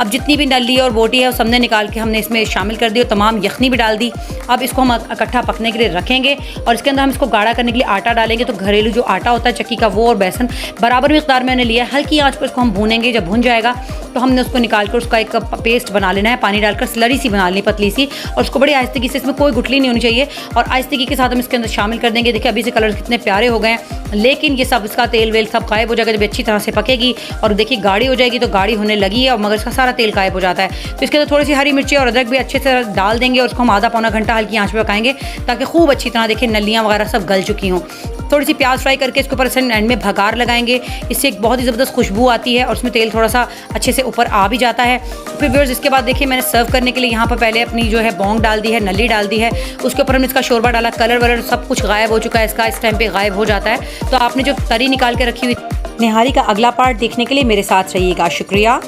अब जितनी भी नली और बोटी है वो सबने निकाल के हमने इसमें शामिल कर दी और तमाम यखनी भी डाल दी। अब इसको हम इकट्ठा पकने के लिए रखेंगे और इसके अंदर हम इसको गाढ़ा करने के लिए आटा डालेंगे। तो घरेलू जो आटा होता है चक्की का वो और बेसन बराबर मिकदार में मैंने लिया है। हल्की आंच पर इसको हम भूनेंगे। जब भुन जाएगा तो हमने उसको निकाल कर उसका एक पेस्ट बना लेना है, पानी डालकर स्लरी सी बना लेनी पतली सी, और उसको बड़ी आहिस्ते से, इसमें कोई गुठली नहीं होनी चाहिए, और आहिस्ते के साथ हम इसके अंदर शामिल कर देंगे। देखिए अभी से कलर कितने प्यारे हो गए हैं, लेकिन ये सब इसका तेल वेल सब गायब हो जाएगा जब अच्छी तरह से पकेगी। और देखिए गाढ़ी हो जाएगी तो गाढ़ी होने लगी है और मगर इसका सारा तेल गायब हो जाता है। तो इसके अंदर थोड़ी सी हरी मिर्ची और अदरक भी अच्छे से डाल देंगे और उसको हम आधा पौना घंटा हल्की आंच पे पकाएंगे ताकि खूब अच्छी तरह देखिए नलियाँ वगैरह सब गल चुकी हों। थोड़ी सी प्याज फ्राई करके इसके ऊपर एंड में भगार लगाएंगे। इससे एक बहुत ही ज़बरदस्त खुशबू आती है और उसमें तेल थोड़ा सा अच्छे से ऊपर आ भी जाता है। फिर व्यूअर्स इसके बाद देखिए मैंने सर्व करने के लिए यहाँ पर पहले अपनी जो है बौंग डाल दी है, नली डाल दी है, उसके ऊपर हमने इसका शोरबा डाला। कलर वलर सब कुछ गायब हो चुका है इसका, इस टाइम पे गायब हो जाता है। तो आपने जो तरी निकाल के रखी हुई निहारी का अगला पार्ट देखने के लिए मेरे साथ रहिएगा। शुक्रिया।